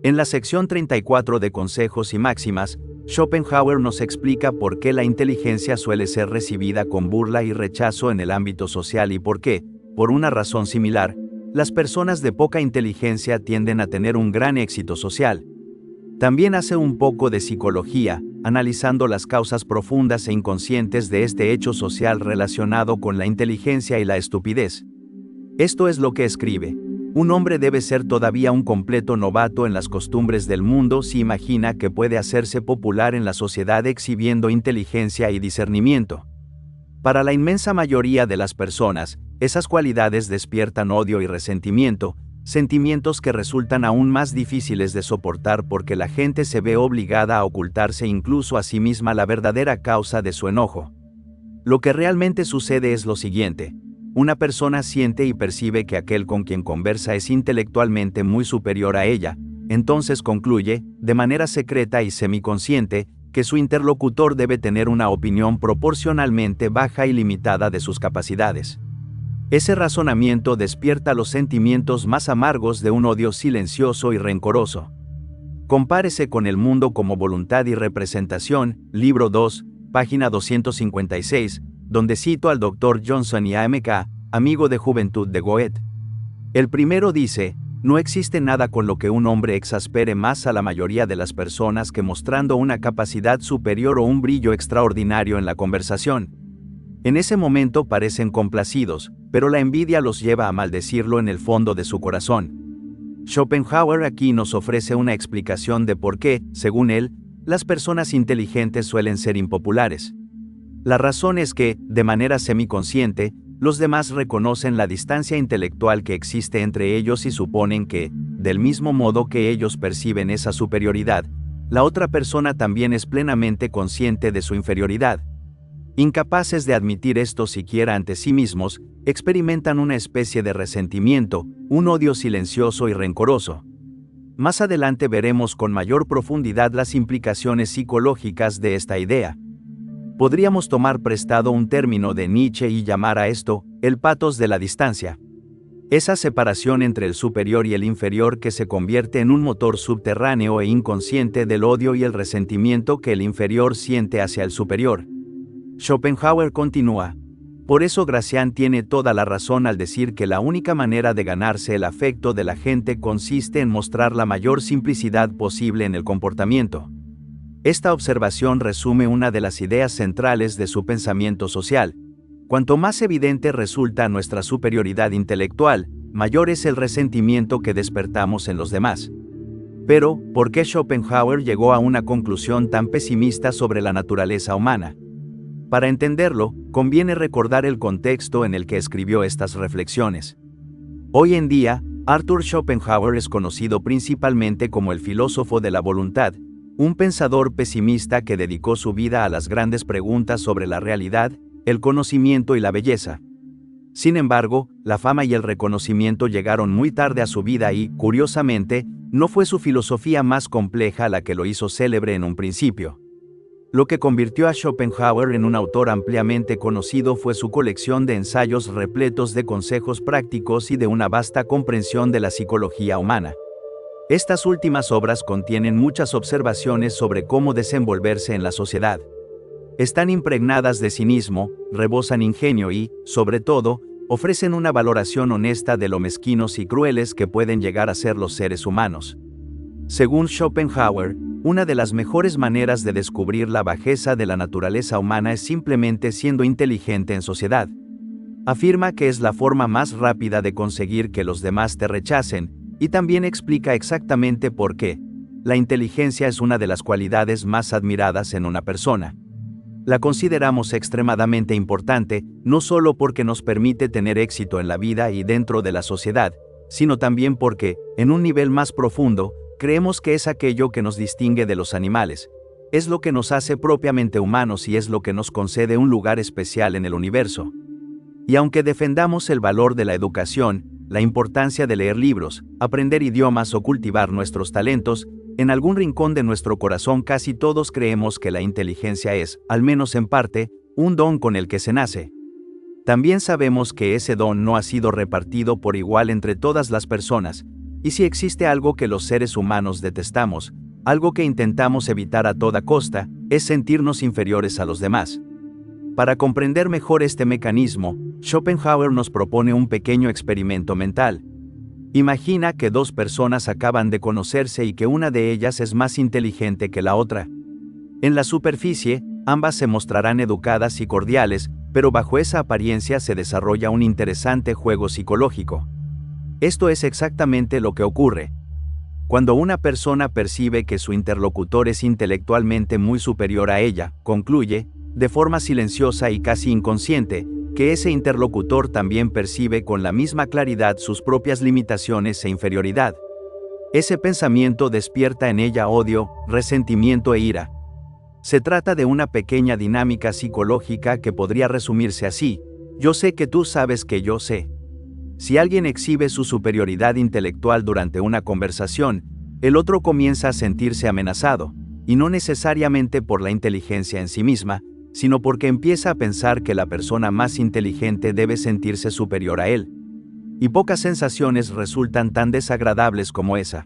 En la sección 34 de Consejos y Máximas, Schopenhauer nos explica por qué la inteligencia suele ser recibida con burla y rechazo en el ámbito social y por qué, por una razón similar, las personas de poca inteligencia tienden a tener un gran éxito social. También hace un poco de psicología, analizando las causas profundas e inconscientes de este hecho social relacionado con la inteligencia y la estupidez. Esto es lo que escribe. Un hombre debe ser todavía un completo novato en las costumbres del mundo si imagina que puede hacerse popular en la sociedad exhibiendo inteligencia y discernimiento. Para la inmensa mayoría de las personas, esas cualidades despiertan odio y resentimiento, sentimientos que resultan aún más difíciles de soportar porque la gente se ve obligada a ocultarse incluso a sí misma la verdadera causa de su enojo. Lo que realmente sucede es lo siguiente. Una persona siente y percibe que aquel con quien conversa es intelectualmente muy superior a ella, entonces concluye, de manera secreta y semiconsciente, que su interlocutor debe tener una opinión proporcionalmente baja y limitada de sus capacidades. Ese razonamiento despierta los sentimientos más amargos de un odio silencioso y rencoroso. Compárese con El mundo como voluntad y representación, libro 2, página 256, donde cito al Dr. Johnson y a M.K., amigo de juventud de Goethe. El primero dice, no existe nada con lo que un hombre exaspere más a la mayoría de las personas que mostrando una capacidad superior o un brillo extraordinario en la conversación. En ese momento parecen complacidos, pero la envidia los lleva a maldecirlo en el fondo de su corazón. Schopenhauer aquí nos ofrece una explicación de por qué, según él, las personas inteligentes suelen ser impopulares. La razón es que, de manera semiconsciente, los demás reconocen la distancia intelectual que existe entre ellos y suponen que, del mismo modo que ellos perciben esa superioridad, la otra persona también es plenamente consciente de su inferioridad. Incapaces de admitir esto siquiera ante sí mismos, experimentan una especie de resentimiento, un odio silencioso y rencoroso. Más adelante veremos con mayor profundidad las implicaciones psicológicas de esta idea. Podríamos tomar prestado un término de Nietzsche y llamar a esto, el patos de la distancia. Esa separación entre el superior y el inferior que se convierte en un motor subterráneo e inconsciente del odio y el resentimiento que el inferior siente hacia el superior. Schopenhauer continúa. Por eso Gracián tiene toda la razón al decir que la única manera de ganarse el afecto de la gente consiste en mostrar la mayor simplicidad posible en el comportamiento. Esta observación resume una de las ideas centrales de su pensamiento social. Cuanto más evidente resulta nuestra superioridad intelectual, mayor es el resentimiento que despertamos en los demás. Pero, ¿por qué Schopenhauer llegó a una conclusión tan pesimista sobre la naturaleza humana? Para entenderlo, conviene recordar el contexto en el que escribió estas reflexiones. Hoy en día, Arthur Schopenhauer es conocido principalmente como el filósofo de la voluntad, un pensador pesimista que dedicó su vida a las grandes preguntas sobre la realidad, el conocimiento y la belleza. Sin embargo, la fama y el reconocimiento llegaron muy tarde a su vida y, curiosamente, no fue su filosofía más compleja la que lo hizo célebre en un principio. Lo que convirtió a Schopenhauer en un autor ampliamente conocido fue su colección de ensayos repletos de consejos prácticos y de una vasta comprensión de la psicología humana. Estas últimas obras contienen muchas observaciones sobre cómo desenvolverse en la sociedad. Están impregnadas de cinismo, rebosan ingenio y, sobre todo, ofrecen una valoración honesta de lo mezquinos y crueles que pueden llegar a ser los seres humanos. Según Schopenhauer, una de las mejores maneras de descubrir la bajeza de la naturaleza humana es simplemente siendo inteligente en sociedad. Afirma que es la forma más rápida de conseguir que los demás te rechacen, y también explica exactamente por qué. La inteligencia es una de las cualidades más admiradas en una persona. La consideramos extremadamente importante, no solo porque nos permite tener éxito en la vida y dentro de la sociedad, sino también porque, en un nivel más profundo, creemos que es aquello que nos distingue de los animales. Es lo que nos hace propiamente humanos y es lo que nos concede un lugar especial en el universo. Y aunque defendamos el valor de la educación, la importancia de leer libros, aprender idiomas o cultivar nuestros talentos, en algún rincón de nuestro corazón casi todos creemos que la inteligencia es, al menos en parte, un don con el que se nace. También sabemos que ese don no ha sido repartido por igual entre todas las personas, Y si existe algo que los seres humanos detestamos, algo que intentamos evitar a toda costa, es sentirnos inferiores a los demás. Para comprender mejor este mecanismo, Schopenhauer nos propone un pequeño experimento mental. Imagina que dos personas acaban de conocerse y que una de ellas es más inteligente que la otra. En la superficie, ambas se mostrarán educadas y cordiales, pero bajo esa apariencia se desarrolla un interesante juego psicológico. Esto es exactamente lo que ocurre. Cuando una persona percibe que su interlocutor es intelectualmente muy superior a ella, concluye, de forma silenciosa y casi inconsciente, que ese interlocutor también percibe con la misma claridad sus propias limitaciones e inferioridad. Ese pensamiento despierta en ella odio, resentimiento e ira. Se trata de una pequeña dinámica psicológica que podría resumirse así: yo sé que tú sabes que yo sé. Si alguien exhibe su superioridad intelectual durante una conversación, el otro comienza a sentirse amenazado, y no necesariamente por la inteligencia en sí misma, sino porque empieza a pensar que la persona más inteligente debe sentirse superior a él. Y pocas sensaciones resultan tan desagradables como esa.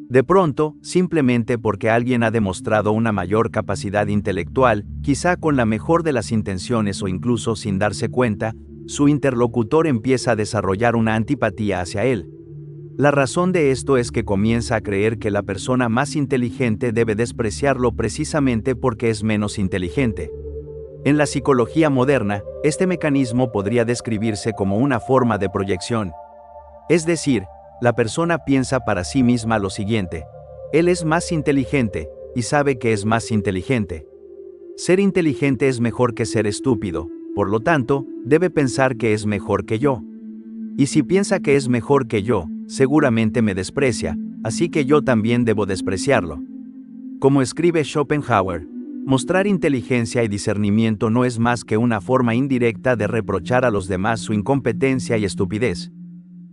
De pronto, simplemente porque alguien ha demostrado una mayor capacidad intelectual, quizá con la mejor de las intenciones o incluso sin darse cuenta, su interlocutor empieza a desarrollar una antipatía hacia él. La razón de esto es que comienza a creer que la persona más inteligente debe despreciarlo precisamente porque es menos inteligente. En la psicología moderna, este mecanismo podría describirse como una forma de proyección. Es decir, la persona piensa para sí misma lo siguiente: él es más inteligente, y sabe que es más inteligente. Ser inteligente es mejor que ser estúpido, por lo tanto, debe pensar que es mejor que yo. Y si piensa que es mejor que yo, seguramente me desprecia, así que yo también debo despreciarlo. Como escribe Schopenhauer, mostrar inteligencia y discernimiento no es más que una forma indirecta de reprochar a los demás su incompetencia y estupidez.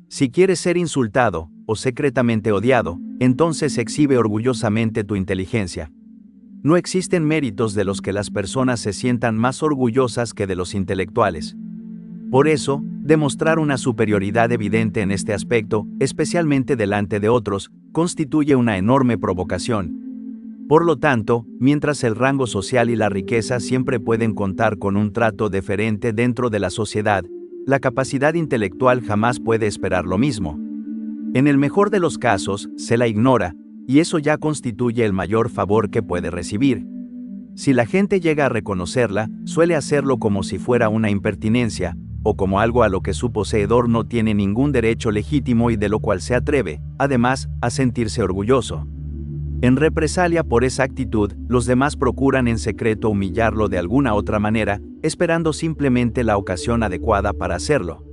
Si quieres ser insultado, o secretamente odiado, entonces exhibe orgullosamente tu inteligencia. No existen méritos de los que las personas se sientan más orgullosas que de los intelectuales. Por eso, demostrar una superioridad evidente en este aspecto, especialmente delante de otros, constituye una enorme provocación. Por lo tanto, mientras el rango social y la riqueza siempre pueden contar con un trato deferente dentro de la sociedad, la capacidad intelectual jamás puede esperar lo mismo. En el mejor de los casos, se la ignora, y eso ya constituye el mayor favor que puede recibir. Si la gente llega a reconocerla, suele hacerlo como si fuera una impertinencia, o como algo a lo que su poseedor no tiene ningún derecho legítimo y de lo cual se atreve, además, a sentirse orgulloso. En represalia por esa actitud, los demás procuran en secreto humillarlo de alguna otra manera, esperando simplemente la ocasión adecuada para hacerlo.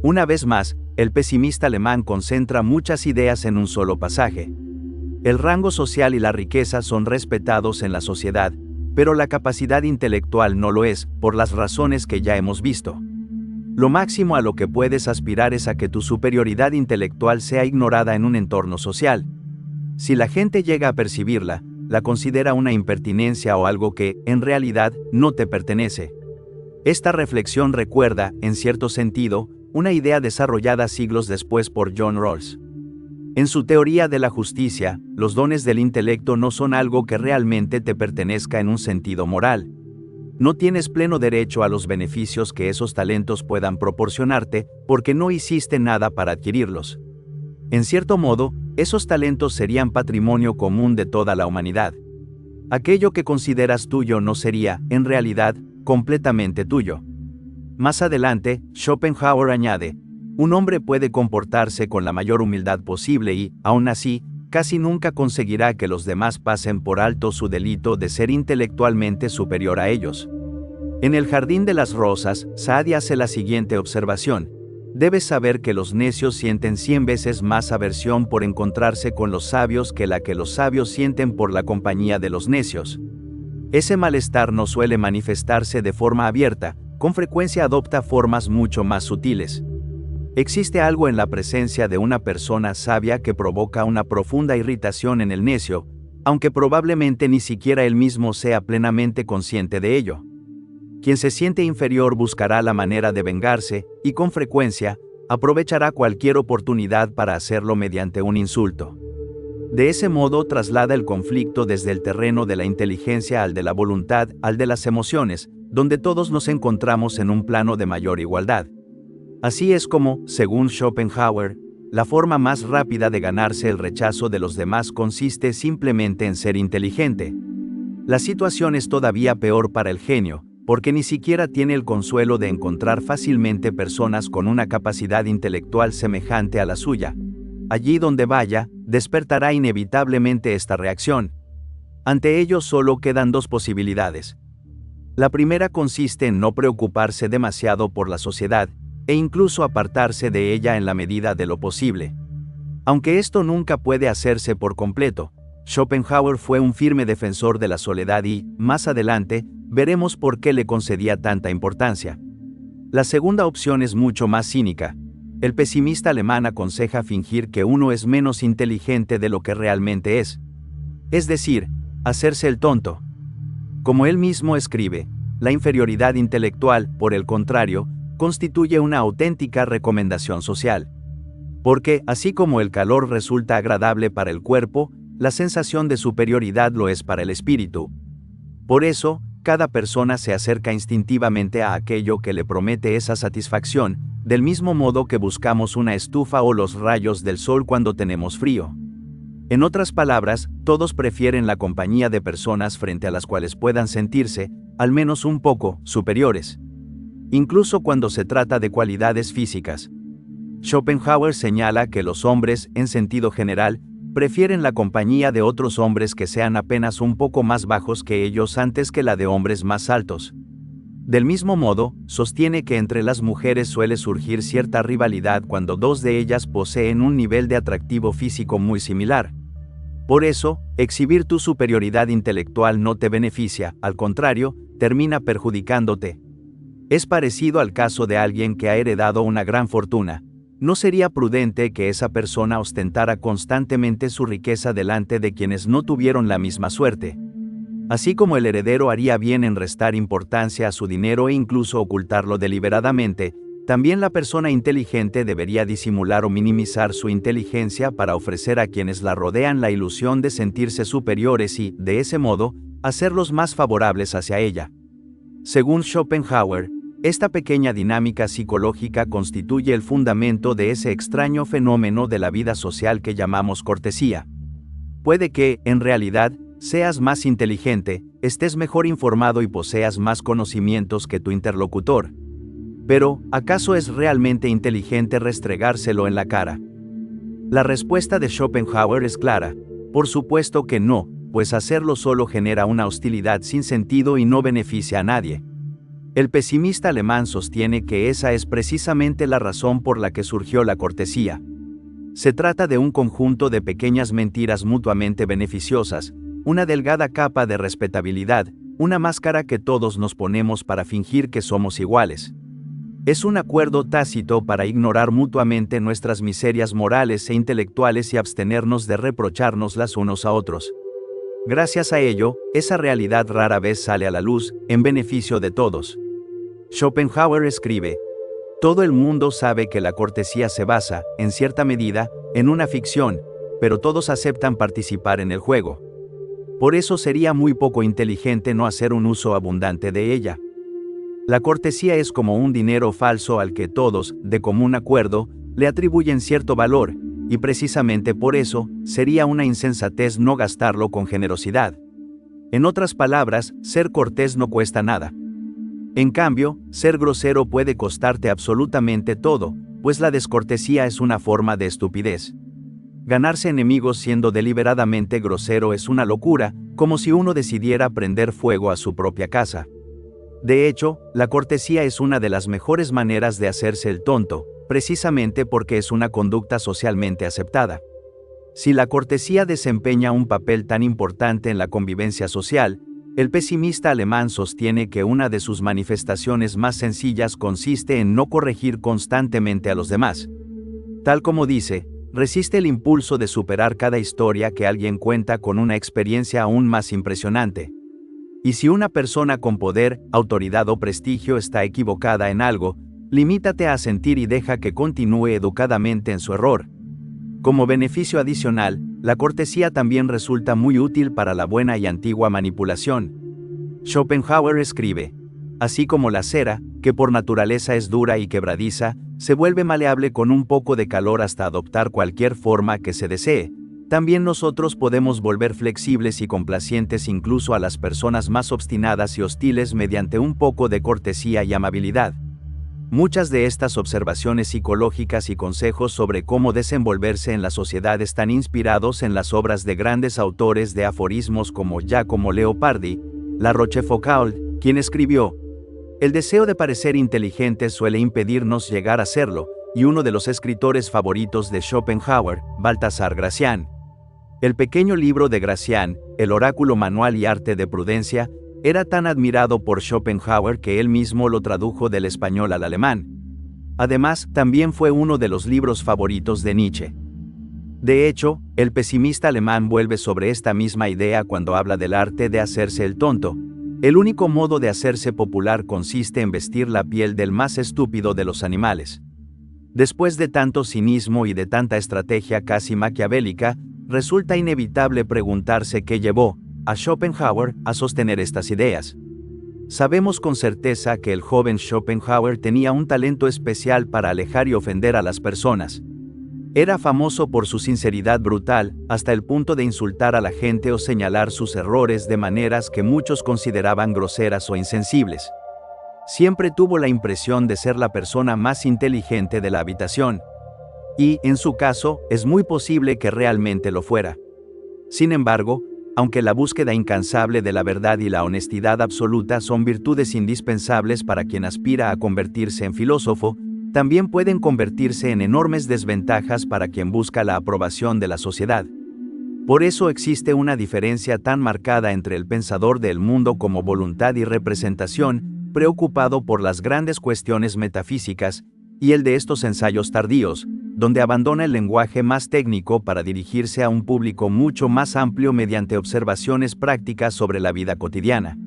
Una vez más, el pesimista alemán concentra muchas ideas en un solo pasaje. El rango social y la riqueza son respetados en la sociedad, pero la capacidad intelectual no lo es, por las razones que ya hemos visto. Lo máximo a lo que puedes aspirar es a que tu superioridad intelectual sea ignorada en un entorno social. Si la gente llega a percibirla, la considera una impertinencia o algo que, en realidad, no te pertenece. Esta reflexión recuerda, en cierto sentido, una idea desarrollada siglos después por John Rawls. En su teoría de la justicia, los dones del intelecto no son algo que realmente te pertenezca en un sentido moral. No tienes pleno derecho a los beneficios que esos talentos puedan proporcionarte, porque no hiciste nada para adquirirlos. En cierto modo, esos talentos serían patrimonio común de toda la humanidad. Aquello que consideras tuyo no sería, en realidad, completamente tuyo. Más adelante, Schopenhauer añade: un hombre puede comportarse con la mayor humildad posible y, aún así, casi nunca conseguirá que los demás pasen por alto su delito de ser intelectualmente superior a ellos. En el Jardín de las Rosas, Sadi hace la siguiente observación: debes saber que los necios sienten 100 veces más aversión por encontrarse con los sabios que la que los sabios sienten por la compañía de los necios. Ese malestar no suele manifestarse de forma abierta, con frecuencia adopta formas mucho más sutiles. Existe algo en la presencia de una persona sabia que provoca una profunda irritación en el necio, aunque probablemente ni siquiera él mismo sea plenamente consciente de ello. Quien se siente inferior buscará la manera de vengarse, y con frecuencia, aprovechará cualquier oportunidad para hacerlo mediante un insulto. De ese modo traslada el conflicto desde el terreno de la inteligencia al de la voluntad, al de las emociones, donde todos nos encontramos en un plano de mayor igualdad. Así es como, según Schopenhauer, la forma más rápida de ganarse el rechazo de los demás consiste simplemente en ser inteligente. La situación es todavía peor para el genio, porque ni siquiera tiene el consuelo de encontrar fácilmente personas con una capacidad intelectual semejante a la suya. Allí donde vaya, despertará inevitablemente esta reacción. Ante ello solo quedan dos posibilidades. La primera consiste en no preocuparse demasiado por la sociedad, e incluso apartarse de ella en la medida de lo posible. Aunque esto nunca puede hacerse por completo, Schopenhauer fue un firme defensor de la soledad y, más adelante, veremos por qué le concedía tanta importancia. La segunda opción es mucho más cínica. El pesimista alemán aconseja fingir que uno es menos inteligente de lo que realmente es. Es decir, hacerse el tonto. Como él mismo escribe, la inferioridad intelectual, por el contrario, constituye una auténtica recomendación social. Porque, así como el calor resulta agradable para el cuerpo, la sensación de superioridad lo es para el espíritu. Por eso, cada persona se acerca instintivamente a aquello que le promete esa satisfacción, del mismo modo que buscamos una estufa o los rayos del sol cuando tenemos frío. En otras palabras, todos prefieren la compañía de personas frente a las cuales puedan sentirse, al menos un poco, superiores. Incluso cuando se trata de cualidades físicas. Schopenhauer señala que los hombres, en sentido general, prefieren la compañía de otros hombres que sean apenas un poco más bajos que ellos antes que la de hombres más altos. Del mismo modo, sostiene que entre las mujeres suele surgir cierta rivalidad cuando dos de ellas poseen un nivel de atractivo físico muy similar. Por eso, exhibir tu superioridad intelectual no te beneficia, al contrario, termina perjudicándote. Es parecido al caso de alguien que ha heredado una gran fortuna. ¿No sería prudente que esa persona ostentara constantemente su riqueza delante de quienes no tuvieron la misma suerte? Así como el heredero haría bien en restar importancia a su dinero e incluso ocultarlo deliberadamente, también la persona inteligente debería disimular o minimizar su inteligencia para ofrecer a quienes la rodean la ilusión de sentirse superiores y, de ese modo, hacerlos más favorables hacia ella. Según Schopenhauer, esta pequeña dinámica psicológica constituye el fundamento de ese extraño fenómeno de la vida social que llamamos cortesía. Puede que, en realidad, seas más inteligente, estés mejor informado y poseas más conocimientos que tu interlocutor. Pero, ¿acaso es realmente inteligente restregárselo en la cara? La respuesta de Schopenhauer es clara: por supuesto que no, pues hacerlo solo genera una hostilidad sin sentido y no beneficia a nadie. El pesimista alemán sostiene que esa es precisamente la razón por la que surgió la cortesía. Se trata de un conjunto de pequeñas mentiras mutuamente beneficiosas, una delgada capa de respetabilidad, una máscara que todos nos ponemos para fingir que somos iguales. Es un acuerdo tácito para ignorar mutuamente nuestras miserias morales e intelectuales y abstenernos de reprocharnos las unos a otros. Gracias a ello, esa realidad rara vez sale a la luz, en beneficio de todos. Schopenhauer escribe: todo el mundo sabe que la cortesía se basa, en cierta medida, en una ficción, pero todos aceptan participar en el juego. Por eso sería muy poco inteligente no hacer un uso abundante de ella. La cortesía es como un dinero falso al que todos, de común acuerdo, le atribuyen cierto valor, y precisamente por eso, sería una insensatez no gastarlo con generosidad. En otras palabras, ser cortés no cuesta nada. En cambio, ser grosero puede costarte absolutamente todo, pues la descortesía es una forma de estupidez. Ganarse enemigos siendo deliberadamente grosero es una locura, como si uno decidiera prender fuego a su propia casa. De hecho, la cortesía es una de las mejores maneras de hacerse el tonto, precisamente porque es una conducta socialmente aceptada. Si la cortesía desempeña un papel tan importante en la convivencia social, el pesimista alemán sostiene que una de sus manifestaciones más sencillas consiste en no corregir constantemente a los demás. Tal como dice, resiste el impulso de superar cada historia que alguien cuenta con una experiencia aún más impresionante. Y si una persona con poder, autoridad o prestigio está equivocada en algo, Limítate a asentir y deja que continúe educadamente en su error. Como beneficio adicional, la cortesía también resulta muy útil para la buena y antigua manipulación. Schopenhauer escribe: así como la cera, que por naturaleza es dura y quebradiza, se vuelve maleable con un poco de calor hasta adoptar cualquier forma que se desee, también nosotros podemos volver flexibles y complacientes incluso a las personas más obstinadas y hostiles mediante un poco de cortesía y amabilidad. Muchas de estas observaciones psicológicas y consejos sobre cómo desenvolverse en la sociedad están inspirados en las obras de grandes autores de aforismos como Giacomo Leopardi, La Rochefoucauld, quien escribió: el deseo de parecer inteligente suele impedirnos llegar a serlo, y uno de los escritores favoritos de Schopenhauer, Baltasar Gracián. El pequeño libro de Gracián, El oráculo manual y arte de prudencia, era tan admirado por Schopenhauer que él mismo lo tradujo del español al alemán. Además, también fue uno de los libros favoritos de Nietzsche. De hecho, el pesimista alemán vuelve sobre esta misma idea cuando habla del arte de hacerse el tonto. El único modo de hacerse popular consiste en vestir la piel del más estúpido de los animales. Después de tanto cinismo y de tanta estrategia casi maquiavélica, resulta inevitable preguntarse qué llevó a Schopenhauer a sostener estas ideas. Sabemos con certeza que el joven Schopenhauer tenía un talento especial para alejar y ofender a las personas. Era famoso por su sinceridad brutal, hasta el punto de insultar a la gente o señalar sus errores de maneras que muchos consideraban groseras o insensibles. Siempre tuvo la impresión de ser la persona más inteligente de la habitación. Y, en su caso, es muy posible que realmente lo fuera. Sin embargo, aunque la búsqueda incansable de la verdad y la honestidad absoluta son virtudes indispensables para quien aspira a convertirse en filósofo, también pueden convertirse en enormes desventajas para quien busca la aprobación de la sociedad. Por eso existe una diferencia tan marcada entre el pensador del mundo como voluntad y representación, preocupado por las grandes cuestiones metafísicas, y el de estos ensayos tardíos, donde abandona el lenguaje más técnico para dirigirse a un público mucho más amplio mediante observaciones prácticas sobre la vida cotidiana.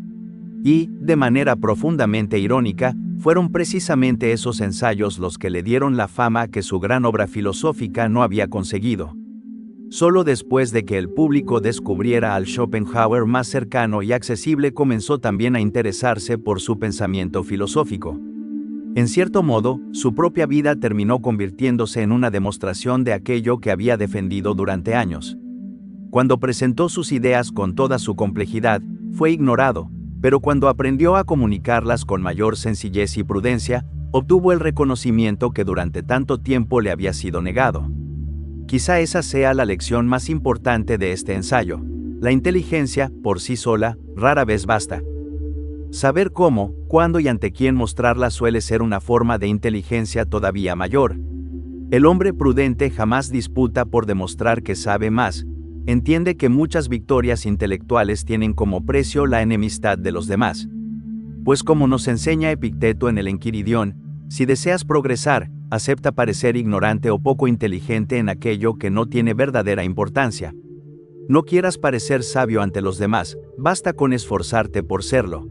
Y, de manera profundamente irónica, fueron precisamente esos ensayos los que le dieron la fama que su gran obra filosófica no había conseguido. Solo después de que el público descubriera al Schopenhauer más cercano y accesible comenzó también a interesarse por su pensamiento filosófico. En cierto modo, su propia vida terminó convirtiéndose en una demostración de aquello que había defendido durante años. Cuando presentó sus ideas con toda su complejidad, fue ignorado, pero cuando aprendió a comunicarlas con mayor sencillez y prudencia, obtuvo el reconocimiento que durante tanto tiempo le había sido negado. Quizá esa sea la lección más importante de este ensayo. La inteligencia, por sí sola, rara vez basta. Saber cómo, cuándo y ante quién mostrarla suele ser una forma de inteligencia todavía mayor. El hombre prudente jamás disputa por demostrar que sabe más. Entiende que muchas victorias intelectuales tienen como precio la enemistad de los demás. Pues como nos enseña Epicteto en el Enquiridión, si deseas progresar, acepta parecer ignorante o poco inteligente en aquello que no tiene verdadera importancia. No quieras parecer sabio ante los demás, basta con esforzarte por serlo.